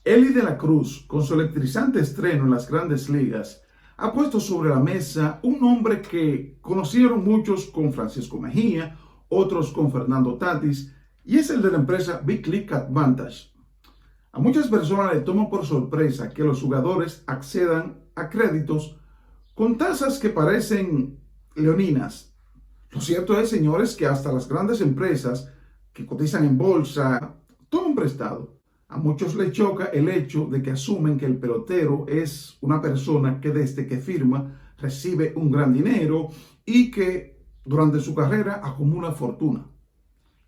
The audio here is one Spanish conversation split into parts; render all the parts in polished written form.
Elly de la Cruz, con su electrizante estreno en las grandes ligas, ha puesto sobre la mesa un nombre que conocieron muchos con Francisco Mejía, otros con Fernando Tatis, y es el de la empresa Big League Advantage. A muchas personas le toma por sorpresa que los jugadores accedan a créditos con tasas que parecen leoninas. Lo cierto es, señores, que hasta las grandes empresas que cotizan en bolsa toman prestado. A muchos les choca el hecho de que asumen que el pelotero es una persona que desde que firma recibe un gran dinero y que durante su carrera acumula fortuna.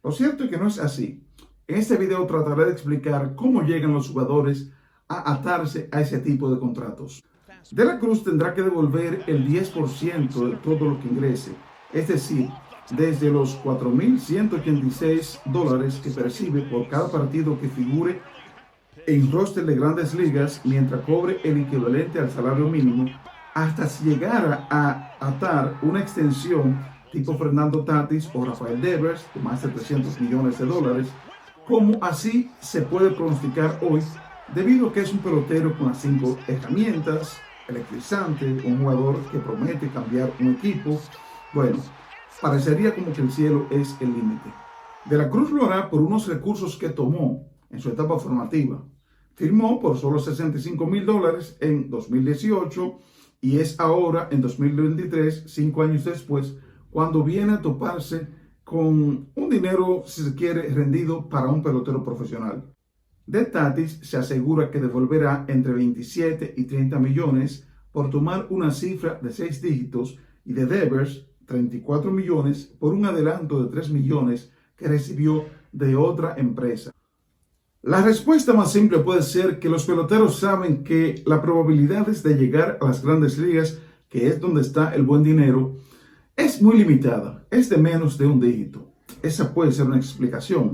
Lo cierto es que no es así. En este video trataré de explicar cómo llegan los jugadores a atarse a ese tipo de contratos. De la Cruz tendrá que devolver el 10% de todo lo que ingrese, es decir, desde los $4,186 que percibe por cada partido que figure en roster de grandes ligas mientras cobre el equivalente al salario mínimo, hasta si llegara a atar una extensión tipo Fernando Tatis o Rafael Devers de más de $300 millones, como así se puede pronosticar hoy, debido a que es un pelotero con las 5 herramientas, electrizante, un jugador que promete cambiar un equipo. Bueno, parecería como que el cielo es el límite. De la Cruz lo hará por unos recursos que tomó en su etapa formativa. Firmó por solo $65,000 en 2018 y es ahora en 2023, 5 años después, cuando viene a toparse con un dinero, si se quiere, rendido para un pelotero profesional. De Tatis se asegura que devolverá entre 27 y 30 millones por tomar una cifra de 6 dígitos y de Devers 34 millones por un adelanto de 3 millones que recibió de otra empresa. La respuesta más simple puede ser que los peloteros saben que la probabilidad de llegar a las grandes ligas, que es donde está el buen dinero, es muy limitada, es de menos de un dígito. Esa puede ser una explicación.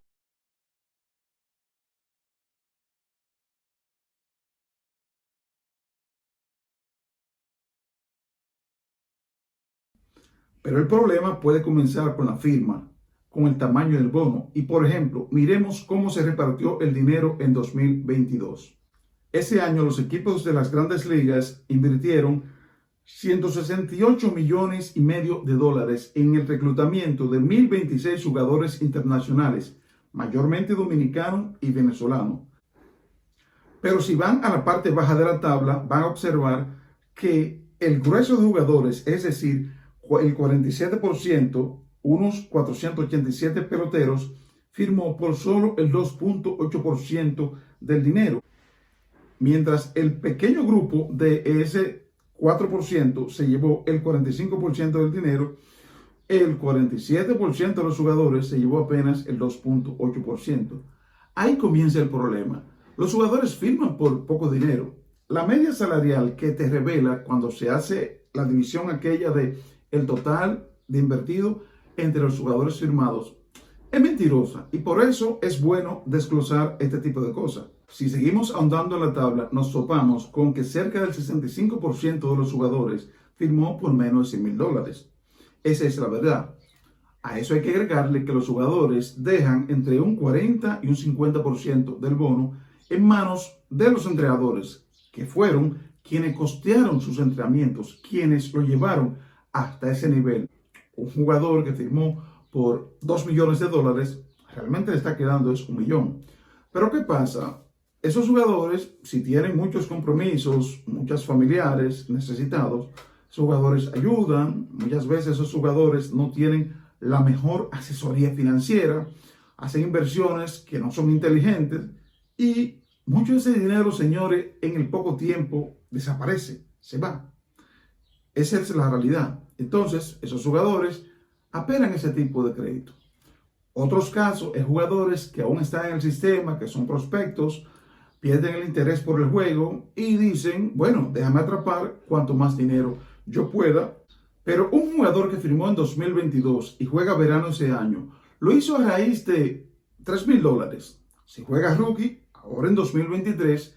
Pero el problema puede comenzar con la firma, con el tamaño del bono. Y por ejemplo, miremos cómo se repartió el dinero en 2022. Ese año los equipos de las grandes ligas invirtieron $168,5 millones en el reclutamiento de 1,026 jugadores internacionales, mayormente dominicanos y venezolanos. Pero si van a la parte baja de la tabla, van a observar que el grueso de jugadores, es decir, el 47%, unos 487 peloteros, firmó por solo el 2.8% del dinero, mientras el pequeño grupo de ese 4% se llevó el 45% del dinero. El 47% de los jugadores se llevó apenas el 2.8%. Ahí comienza el problema. Los jugadores firman por poco dinero. La media salarial que te revela cuando se hace la división aquella de el total de invertido entre los jugadores firmados es mentirosa, y por eso es bueno desglosar este tipo de cosas. Si seguimos ahondando en la tabla, nos topamos con que cerca del 65% de los jugadores firmó por menos de $100,000. Esa es la verdad. A eso hay que agregarle que los jugadores dejan entre un 40 y un 50% del bono en manos de los entrenadores, que fueron quienes costearon sus entrenamientos, quienes lo llevaron hasta ese nivel. Un jugador que firmó por $2 millones, realmente le está quedando es $1 millón. Pero ¿qué pasa? Esos jugadores, si tienen muchos compromisos, muchos familiares necesitados, esos jugadores ayudan. Muchas veces esos jugadores no tienen la mejor asesoría financiera, hacen inversiones que no son inteligentes y mucho de ese dinero, señores, en el poco tiempo desaparece, se va. Esa es la realidad. Entonces, esos jugadores apelan a ese tipo de crédito. Otros casos es jugadores que aún están en el sistema, que son prospectos, pierden el interés por el juego y dicen, bueno, déjame atrapar cuanto más dinero yo pueda. Pero un jugador que firmó en 2022 y juega verano ese año, lo hizo a raíz de $3,000. Si juega rookie, ahora en 2023,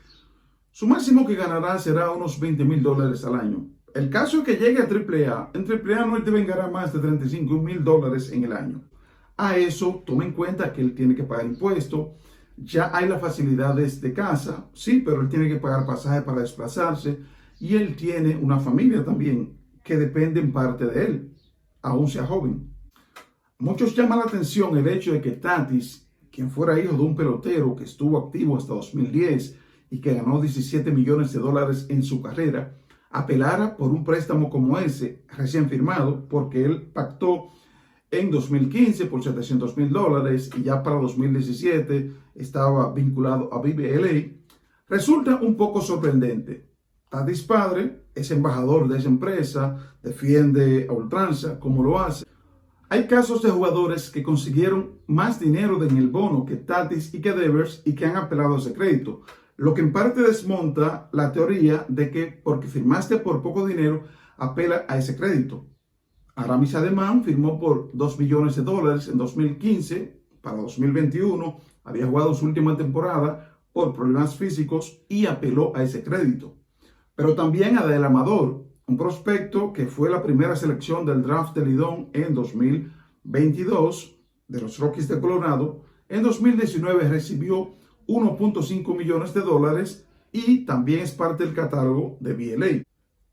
su máximo que ganará será unos $20,000 al año. El caso es que llegue a AAA, en AAA no te vengará más de $35,000 en el año. A eso, toma en cuenta que él tiene que pagar impuestos, Ya hay las facilidades de casa, sí, pero él tiene que pagar pasaje para desplazarse y él tiene una familia también que depende en parte de él, aún sea joven. Muchos llaman la atención el hecho de que Tatis, quien fuera hijo de un pelotero que estuvo activo hasta 2010 y que ganó 17 millones de dólares en su carrera, apelara por un préstamo como ese recién firmado, porque él pactó en 2015 por $700,000 y ya para 2017 estaba vinculado a BBLA. Resulta un poco sorprendente. Tatis padre es embajador de esa empresa, defiende a ultranza como lo hace. Hay casos de jugadores que consiguieron más dinero en el bono que Tatis y que Devers y que han apelado a ese crédito, lo que en parte desmonta la teoría de que porque firmaste por poco dinero, apela a ese crédito. Aramis Ademan firmó por $2 millones en 2015, para 2021 había jugado su última temporada por problemas físicos y apeló a ese crédito. Pero también Adael Amador, un prospecto que fue la primera selección del draft de Lidón en 2022 de los Rockies de Colorado, en 2019 recibió $1.5 millones y también es parte del catálogo de BLA.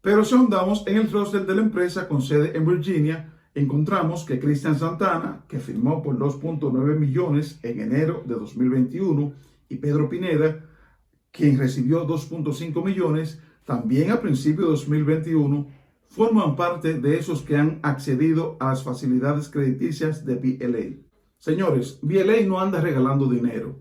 Pero si ahondamos en el roster de la empresa con sede en Virginia, encontramos que Cristian Santana, que firmó por $2.9 millones en enero de 2021, y Pedro Pineda, quien recibió $2.5 millones también a principios de 2021, forman parte de esos que han accedido a las facilidades crediticias de BLA. Señores, BLA no anda regalando dinero.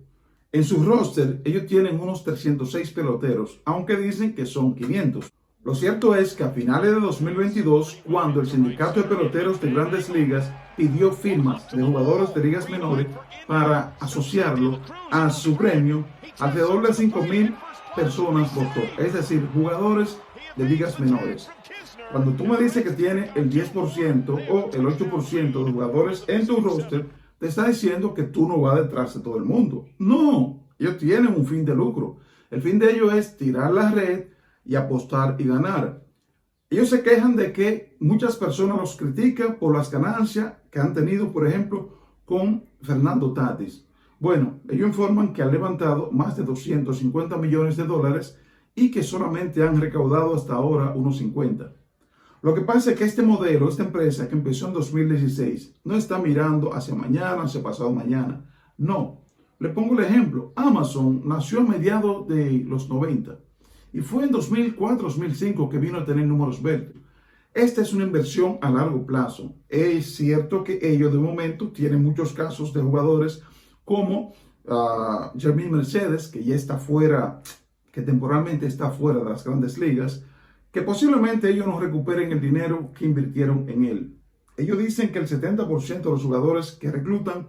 En su roster, ellos tienen unos 306 peloteros, aunque dicen que son 500. Lo cierto es que a finales de 2022, cuando el sindicato de peloteros de Grandes Ligas pidió firmas de jugadores de ligas menores para asociarlo a su gremio, alrededor de 5,000 personas votó, es decir, jugadores de ligas menores. Cuando tú me dices que tiene el 10% o el 8% de jugadores en tu roster, te está diciendo que tú no vas detrás de todo el mundo. No, ellos tienen un fin de lucro. El fin de ellos es tirar la red y apostar y ganar. Ellos se quejan de que muchas personas los critican por las ganancias que han tenido, por ejemplo, con Fernando Tatis. Bueno, ellos informan que han levantado más de $250 millones y que solamente han recaudado hasta ahora unos 50. Lo que pasa es que este modelo, esta empresa que empezó en 2016, no está mirando hacia mañana, hacia pasado mañana. No. Le pongo el ejemplo. Amazon nació a mediados de los 90 y fue en 2004-2005 que vino a tener números verdes. Esta es una inversión a largo plazo. Es cierto que ellos de momento tienen muchos casos de jugadores como Jermaine Mercedes, que ya está fuera, que temporalmente está fuera de las grandes ligas, que posiblemente ellos no recuperen el dinero que invirtieron en él. Ellos dicen que el 70% de los jugadores que reclutan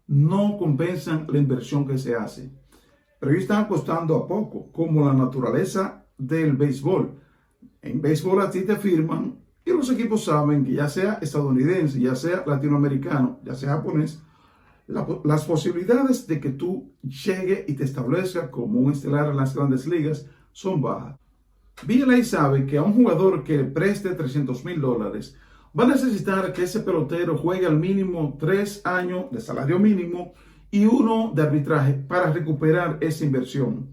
no compensan la inversión que se hace. Pero ellos están apostando a poco, como la naturaleza del béisbol. En béisbol a ti te firman y los equipos saben que ya sea estadounidense, ya sea latinoamericano, ya sea japonés, las posibilidades de que tú llegue y te establezca como un estelar en las grandes ligas son bajas. BLA sabe que a un jugador que le preste $300,000 va a necesitar que ese pelotero juegue al mínimo 3 años de salario mínimo y 1 de arbitraje para recuperar esa inversión.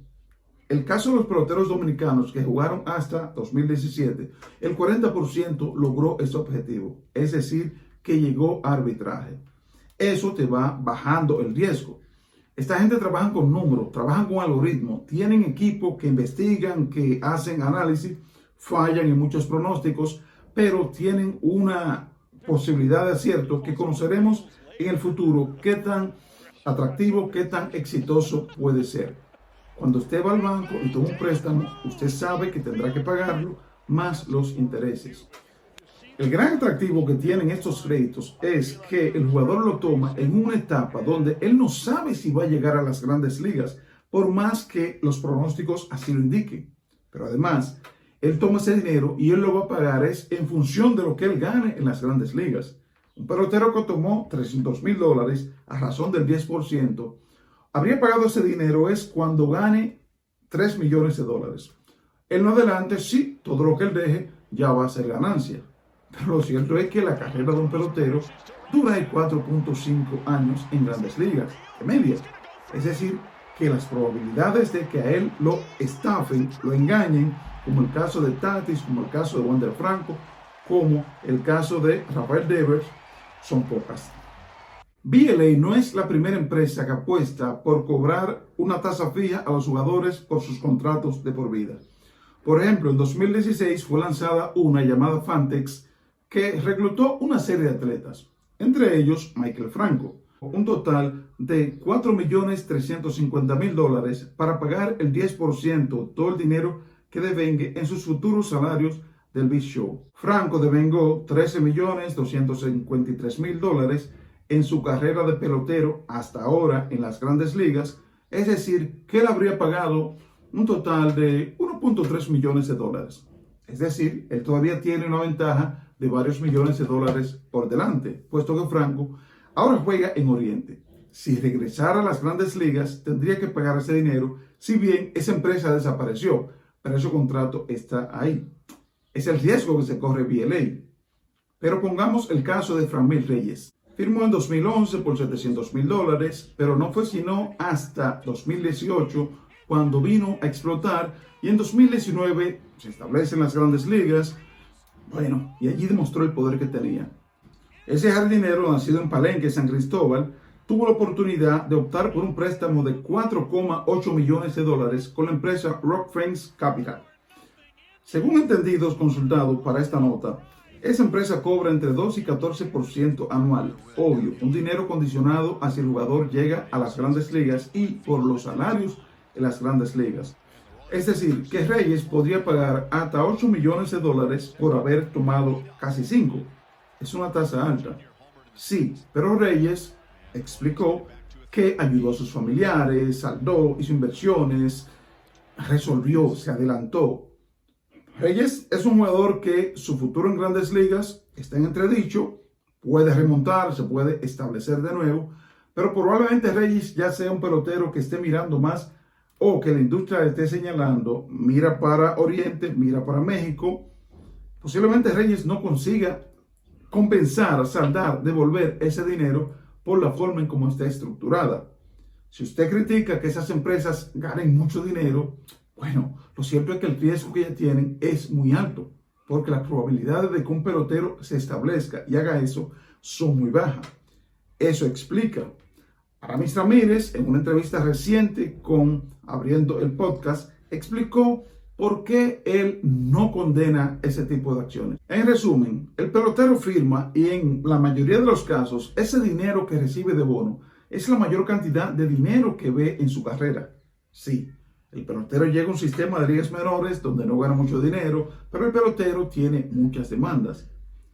El caso de los peloteros dominicanos que jugaron hasta 2017, el 40% logró ese objetivo, es decir, que llegó a arbitraje. Eso te va bajando el riesgo. Esta gente trabaja con números, trabajan con algoritmos, tienen equipos que investigan, que hacen análisis, fallan en muchos pronósticos, pero tienen una posibilidad de acierto que conoceremos en el futuro qué tan atractivo, qué tan exitoso puede ser. Cuando usted va al banco y toma un préstamo, usted sabe que tendrá que pagarlo más los intereses. El gran atractivo que tienen estos créditos es que el jugador lo toma en una etapa donde él no sabe si va a llegar a las grandes ligas, por más que los pronósticos así lo indiquen. Pero además, él toma ese dinero y él lo va a pagar es en función de lo que él gane en las grandes ligas. Un pelotero que tomó $300,000 a razón del 10%, habría pagado ese dinero es cuando gane $3 millones. En lo adelante, sí, todo lo que él deje ya va a ser ganancia. Pero lo cierto es que la carrera de un pelotero dura 4.5 años en grandes ligas, de media. Es decir, que las probabilidades de que a él lo estafen, lo engañen, como el caso de Tatis, como el caso de Wander Franco, como el caso de Rafael Devers, son pocas. BLA no es la primera empresa que apuesta por cobrar una tasa fija a los jugadores por sus contratos de por vida. Por ejemplo, en 2016 fue lanzada una llamada Fantex que reclutó una serie de atletas, entre ellos Michael Franco, un total de $4.350.000 para pagar el 10% todo el dinero que devengue en sus futuros salarios del Big Show. Franco devengó $13.253.000 en su carrera de pelotero hasta ahora en las grandes ligas, es decir, que él habría pagado un total de $1.3 millones. Es decir, él todavía tiene una ventaja de varios millones de dólares por delante, puesto que Franco ahora juega en Oriente. Si regresara a las grandes ligas, tendría que pagar ese dinero, si bien esa empresa desapareció, pero ese contrato está ahí. Es el riesgo que se corre BLA. Pero pongamos el caso de Franmil Reyes. Firmó en 2011 por $700.000, pero no fue sino hasta 2018 cuando vino a explotar, y en 2019 se establece en las grandes ligas, y allí demostró el poder que tenía. Ese jardinero, nacido en Palenque, San Cristóbal, tuvo la oportunidad de optar por un préstamo de $4.8 millones con la empresa Rock Friends Capital. Según entendidos consultados para esta nota, esa empresa cobra entre 2 y 14% anual. Obvio, un dinero condicionado a si el jugador llega a las grandes ligas y por los salarios en las grandes ligas. Es decir, que Reyes podría pagar hasta $8 millones por haber tomado casi 5. Es una tasa alta. Sí, pero Reyes explicó que ayudó a sus familiares, saldó, hizo inversiones, resolvió, se adelantó. Reyes es un jugador que su futuro en grandes ligas está en entredicho, puede remontar, se puede establecer de nuevo, pero probablemente Reyes ya sea un pelotero que esté mirando más, o que la industria le esté señalando, mira para Oriente, mira para México. Posiblemente Reyes no consiga compensar, saldar, devolver ese dinero por la forma en cómo está estructurada. Si usted critica que esas empresas ganen mucho dinero, lo cierto es que el riesgo que ellas tienen es muy alto, porque las probabilidades de que un pelotero se establezca y haga eso son muy bajas. Eso explica. Aramis Ramírez, en una entrevista reciente con Abriendo el Podcast, explicó por qué él no condena ese tipo de acciones. En resumen, el pelotero firma y en la mayoría de los casos, ese dinero que recibe de bono es la mayor cantidad de dinero que ve en su carrera. Sí. El pelotero llega a un sistema de ligas menores donde no gana mucho dinero, pero el pelotero tiene muchas demandas.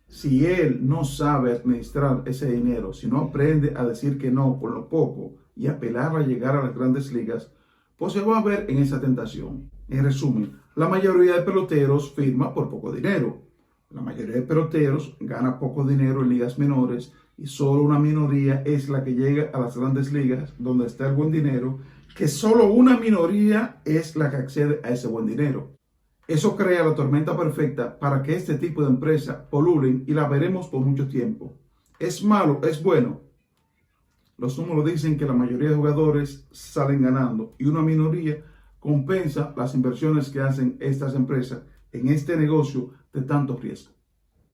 Si él no sabe administrar ese dinero, si no aprende a decir que no con lo poco y apelar a llegar a las grandes ligas, pues se va a ver en esa tentación. En resumen, la mayoría de peloteros firma por poco dinero. La mayoría de peloteros gana poco dinero en ligas menores y solo una minoría es la que llega a las grandes ligas donde está el buen dinero, que solo una minoría es la que accede a ese buen dinero. Eso crea la tormenta perfecta para que este tipo de empresas polulen y la veremos por mucho tiempo. ¿Es malo? ¿Es bueno? Los números dicen que la mayoría de jugadores salen ganando y una minoría compensa las inversiones que hacen estas empresas en este negocio de tanto riesgo.